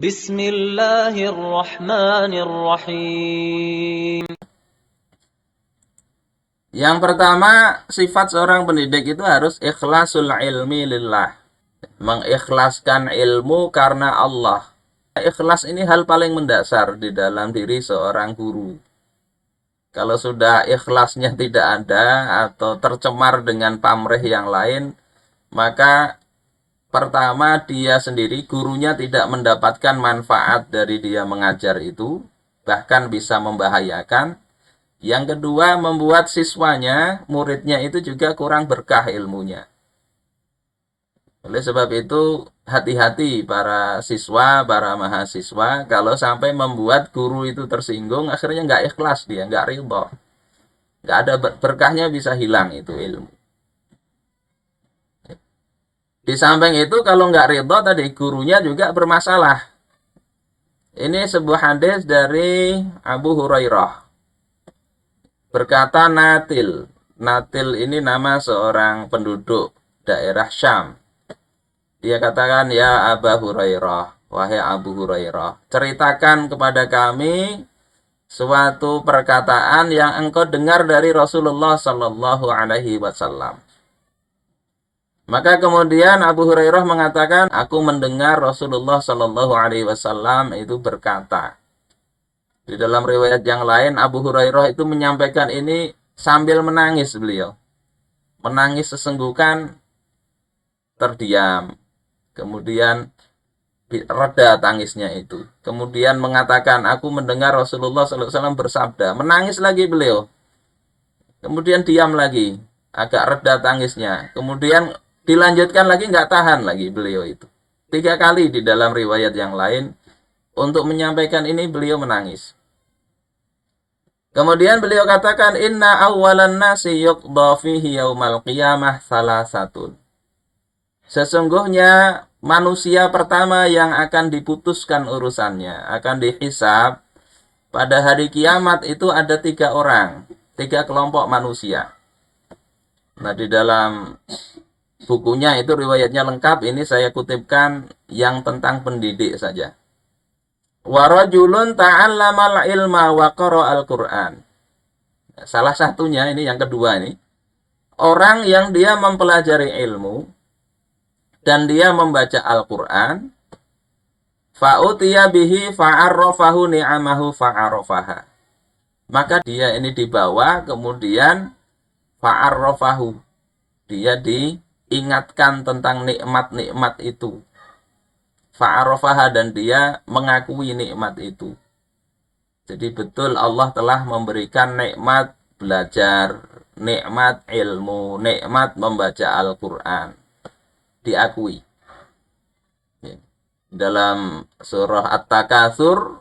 Bismillahirrahmanirrahim. Yang pertama, sifat seorang pendidik itu harus ikhlasul ilmi lillah. Mengikhlaskan ilmu karena Allah. Ikhlas ini hal paling mendasar di dalam diri seorang guru. Kalau sudah ikhlasnya tidak ada atau tercemar dengan pamrih yang lain, maka pertama, dia sendiri, gurunya tidak mendapatkan manfaat dari dia mengajar itu, bahkan bisa membahayakan. Yang kedua, membuat siswanya, muridnya itu juga kurang berkah ilmunya. Oleh sebab itu, hati-hati para siswa, para mahasiswa, kalau sampai membuat guru itu tersinggung, akhirnya nggak ikhlas dia, nggak ridho. Nggak ada berkahnya, bisa hilang itu ilmu. Di samping itu kalau nggak ridho tadi gurunya juga bermasalah. Ini sebuah hadis dari Abu Hurairah. Berkata Natil. Natil ini nama seorang penduduk daerah Syam. Dia katakan, ya Abu Hurairah, wahai Abu Hurairah, ceritakan kepada kami suatu perkataan yang engkau dengar dari Rasulullah Sallallahu Alaihi Wasallam. Maka kemudian Abu Hurairah mengatakan, aku mendengar Rasulullah Shallallahu Alaihi Wasallam itu berkata. Di dalam riwayat yang lain, Abu Hurairah itu menyampaikan ini sambil menangis beliau. Menangis sesenggukan, terdiam. Kemudian reda tangisnya itu. Kemudian mengatakan, aku mendengar Rasulullah Shallallahu Alaihi Wasallam bersabda. Menangis lagi beliau. Kemudian diam lagi. Agak reda tangisnya. Kemudian dilanjutkan lagi, nggak tahan lagi beliau itu. 3 kali di dalam riwayat yang lain untuk menyampaikan ini beliau menangis. Kemudian beliau katakan, inna awwalan nasi yuqda fihi yaumal qiyamah salasatun. Sesungguhnya manusia pertama yang akan diputuskan urusannya, akan dihisab pada hari kiamat itu ada 3 orang, 3 kelompok manusia. Nah, di dalam bukunya itu riwayatnya lengkap, ini saya kutipkan yang tentang pendidik saja. Warajulun ta'allamal ilma wa qara'al Qur'an. Salah satunya ini yang kedua ini, orang yang dia mempelajari ilmu dan dia membaca Al-Qur'an, fa'utiya bihi fa'arrafahu ni'amahu fa'arrafaha. Maka dia ini dibawa kemudian fa'arrafahu. Dia diingatkan tentang nikmat-nikmat itu. Fa'arafaha, dan dia mengakui nikmat itu. Jadi betul Allah telah memberikan nikmat belajar, nikmat ilmu, nikmat membaca Al-Quran. Diakui. Dalam surah At-Takatsur,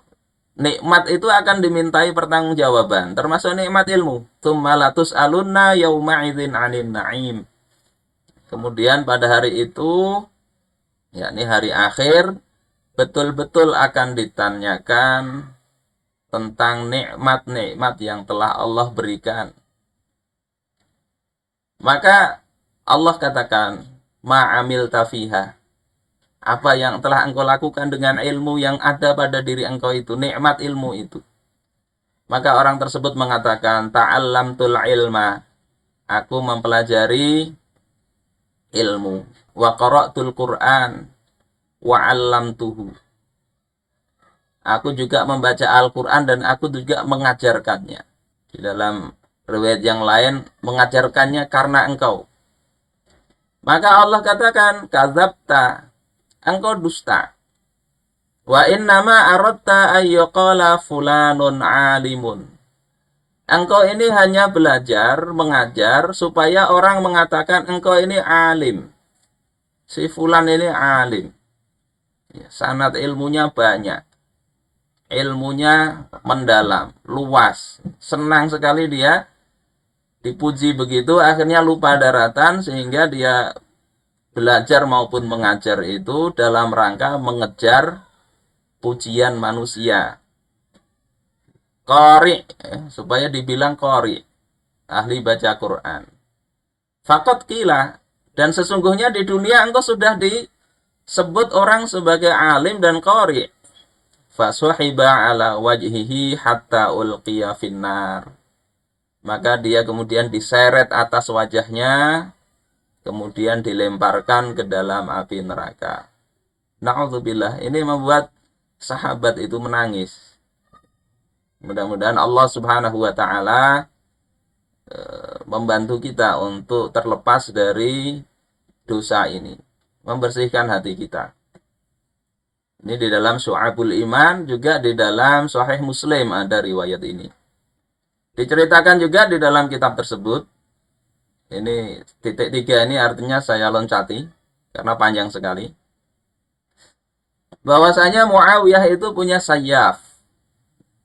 nikmat itu akan dimintai pertanggungjawaban, termasuk nikmat ilmu. Tsumma latus'alunna yauma idzin 'anil na'im. Kemudian pada hari itu, yakni hari akhir, betul-betul akan ditanyakan tentang nikmat-nikmat yang telah Allah berikan. Maka Allah katakan, ma'amil tafiha. Apa yang telah engkau lakukan dengan ilmu yang ada pada diri engkau itu, nikmat ilmu itu. Maka orang tersebut mengatakan, ta'allamtul ilma. Aku mempelajari ilmu. Wa qara'tul Qur'an. Wa 'allamtuhu. Aku juga membaca Al-Quran dan aku juga mengajarkannya. Di dalam riwayat yang lain, mengajarkannya karena engkau. Maka Allah katakan, kadzabta, engkau dusta. Wa innama aradta ayyuqala fulanun alimun. Engkau ini hanya belajar, mengajar, supaya orang mengatakan engkau ini alim. Si fulan ini alim. Sanad ilmunya banyak. Ilmunya mendalam, luas. Senang sekali dia dipuji begitu, akhirnya lupa daratan, sehingga dia belajar maupun mengajar itu dalam rangka mengejar pujian manusia. Qari, supaya dibilang qari, ahli baca Quran. Faqad qila, dan sesungguhnya di dunia engkau sudah disebut orang sebagai alim dan qari. fasuhiba ala wajhihi hatta ulqiya finnar. Maka dia kemudian diseret atas wajahnya, kemudian dilemparkan ke dalam api neraka. Na'udzubillah, ini membuat sahabat itu menangis. Mudah-mudahan Allah Subhanahu wa taala membantu kita untuk terlepas dari dosa ini, membersihkan hati kita. Ini di dalam Syu'abul Iman, juga di dalam Sahih Muslim ada riwayat ini. Diceritakan juga di dalam kitab tersebut. Ini titik 3 ini artinya saya loncati karena panjang sekali. Bahwasanya Muawiyah itu punya sayyaf.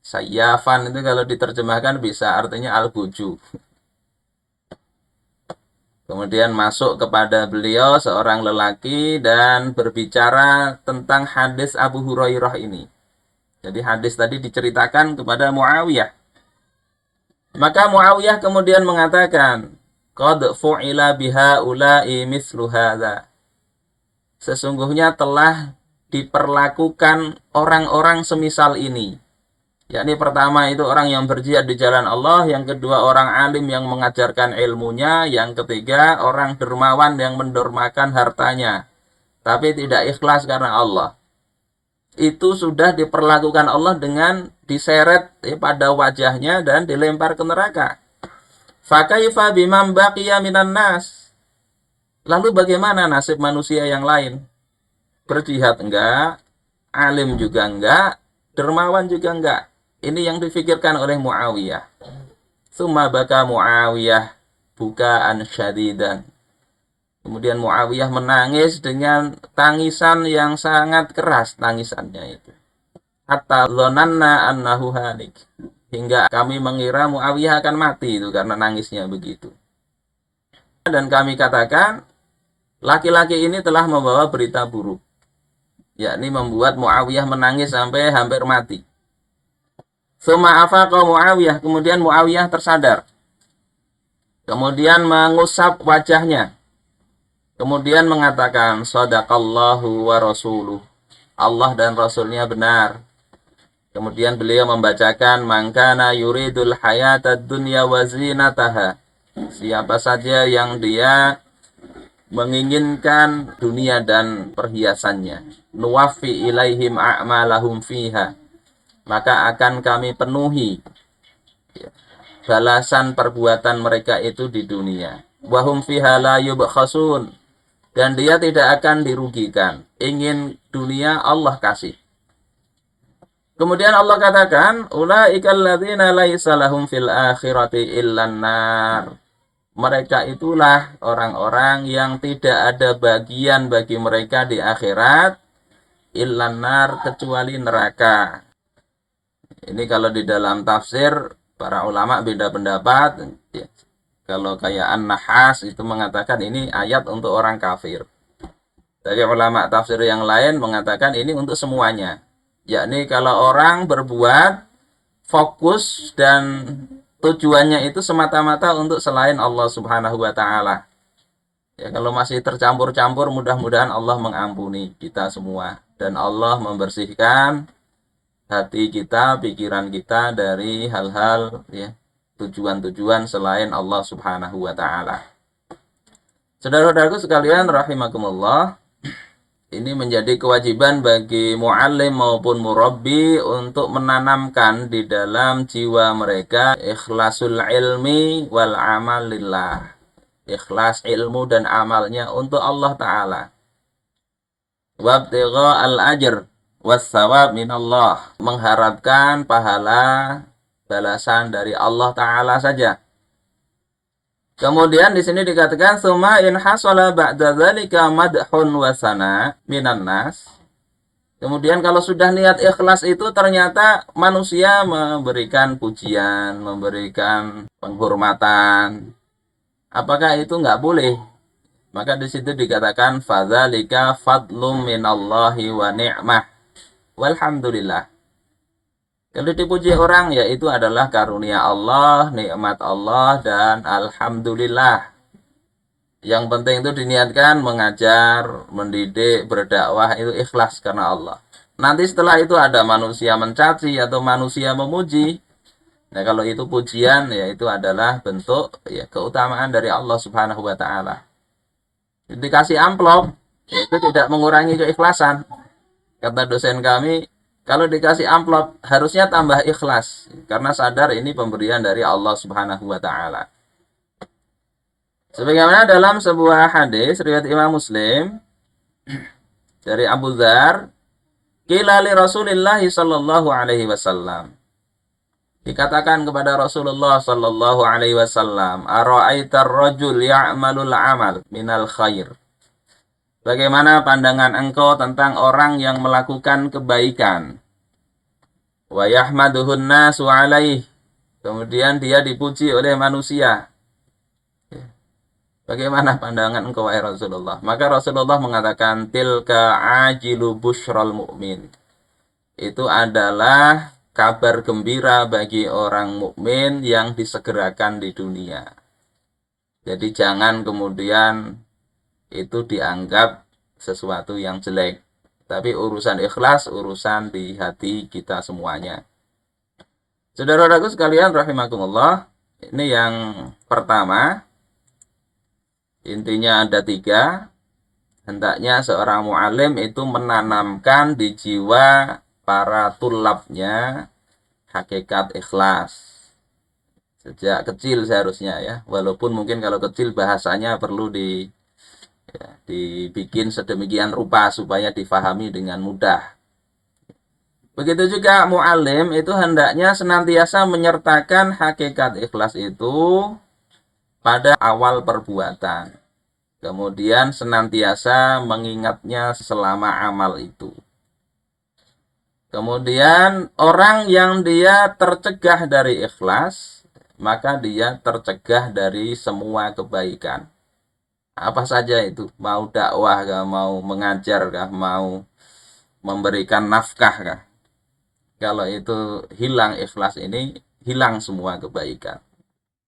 Sayyafan itu kalau diterjemahkan bisa artinya al-buju. Kemudian masuk kepada beliau seorang lelaki dan berbicara tentang hadis Abu Hurairah ini. Jadi hadis tadi diceritakan kepada Muawiyah. Maka Muawiyah kemudian mengatakan, qad fu'ila bihaula'i mislu hadza. Sesungguhnya telah diperlakukan orang-orang semisal ini. Yakni pertama itu orang yang berjihad di jalan Allah, yang kedua orang alim yang mengajarkan ilmunya, yang ketiga orang dermawan yang mendormakan hartanya, tapi tidak ikhlas karena Allah. Itu sudah diperlakukan Allah dengan diseret pada wajahnya dan dilempar ke neraka. Fakaifa biman baqiya minan nas. Lalu bagaimana nasib manusia yang lain? Berjihad enggak, alim juga enggak, dermawan juga enggak. Ini yang difikirkan oleh Muawiyah. Tsumma baka Muawiyah bukaan syadidan. Kemudian Muawiyah menangis dengan tangisan yang sangat keras, tangisannya itu. Hatta dzananna annahu halik. Hingga kami mengira Muawiyah akan mati itu karena nangisnya begitu. Dan kami katakan, laki-laki ini telah membawa berita buruk. Yakni membuat Muawiyah menangis sampai hampir mati. Tsumma afaqa Muawiyah. Kemudian Muawiyah tersadar. Kemudian mengusap wajahnya. Kemudian mengatakan, Shadaqallahu wa rasuluh. Allah dan Rasulnya benar. Kemudian beliau membacakan, Man kana yuridul hayatad dunya wa zinataha. Siapa saja yang dia menginginkan dunia dan perhiasannya, nuwaffi ilaihim a'malahum fiha. Maka akan kami penuhi balasan perbuatan mereka itu di dunia. Wahum fiha la yubkhasun. Dan dia tidak akan dirugikan. Ingin dunia Allah kasih. Kemudian Allah katakan, ulaikal ladzina laisa lahum fil akhirati illan nar. Mereka itulah orang-orang yang tidak ada bagian bagi mereka di akhirat illan nar, kecuali neraka. Ini kalau di dalam tafsir para ulama beda pendapat. Kalau kayak An-Nahas itu mengatakan ini ayat untuk orang kafir. Tapi ulama tafsir yang lain mengatakan ini untuk semuanya. Yakni kalau orang berbuat fokus dan tujuannya itu semata-mata untuk selain Allah Subhanahu wa taala. Ya, kalau masih tercampur-campur, mudah-mudahan Allah mengampuni kita semua dan Allah membersihkan hati kita, pikiran kita dari hal-hal ya, tujuan-tujuan selain Allah Subhanahu wa taala. Saudara-saudaraku sekalian rahimakumullah, ini menjadi kewajiban bagi muallim maupun murabbi untuk menanamkan di dalam jiwa mereka ikhlasul ilmi wal amal lillah. Ikhlas ilmu dan amalnya untuk Allah taala. Wabtigha al-ajr was thawab minallah, mengharapkan pahala balasan dari Allah taala saja. Kemudian di sini dikatakan summa in hasala ba'da dzalika madhun wa sana minan nas. Kemudian kalau sudah niat ikhlas itu ternyata manusia memberikan pujian, memberikan penghormatan. Apakah itu enggak boleh? Maka di situ dikatakan fadzalika fadlum minallahi wa ni'mah. Walhamdulillah. Kalau dipuji orang, ya itu adalah karunia Allah, nikmat Allah, dan alhamdulillah. Yang penting itu diniatkan mengajar, mendidik, berdakwah, itu ikhlas karena Allah. nanti setelah itu ada manusia mencaci atau manusia memuji. Nah, kalau itu pujian, ya itu adalah bentuk ya keutamaan dari Allah Subhanahu wa taala. Dikasih amplop, ya itu tidak mengurangi keikhlasan. Kata dosen kami, kalau dikasih amplop harusnya tambah ikhlas karena sadar ini pemberian dari Allah Subhanahu wa taala. Sebagaimana dalam sebuah hadis riwayat Imam Muslim dari Abu Dzar, qila li Rasulillah sallallahu alaihi wasallam. Dikatakan kepada Rasulullah sallallahu alaihi wasallam, "Ara'aitar rajul ya'malul amal minal khair?" Bagaimana pandangan engkau tentang orang yang melakukan kebaikan? Wa yahmaduhun nasu alaih. Kemudian dia dipuji oleh manusia. Bagaimana pandangan engkau wahai Rasulullah? Maka Rasulullah mengatakan tilka ajilu busyral mu'min. Itu adalah kabar gembira bagi orang mukmin yang disegerakan di dunia. Jadi jangan kemudian itu dianggap sesuatu yang jelek. Tapi urusan ikhlas, urusan di hati kita semuanya. Saudara-saudaraku sekalian rahimakumullah, ini yang pertama. Intinya ada 3. Hendaknya seorang mu'alim itu menanamkan di jiwa para tulabnya hakikat ikhlas. Sejak kecil seharusnya ya. Walaupun mungkin kalau kecil bahasanya perlu dibikin sedemikian rupa supaya difahami dengan mudah. Begitu juga mu'alim itu hendaknya senantiasa menyertakan hakikat ikhlas itu pada awal perbuatan. Kemudian senantiasa mengingatnya selama amal itu. Kemudian orang yang dia tercegah dari ikhlas, maka dia tercegah dari semua kebaikan. Apa saja itu, mau dakwah kah, mau mengajar kah, mau memberikan nafkah kah. Kalau itu hilang ikhlas ini, hilang semua kebaikan.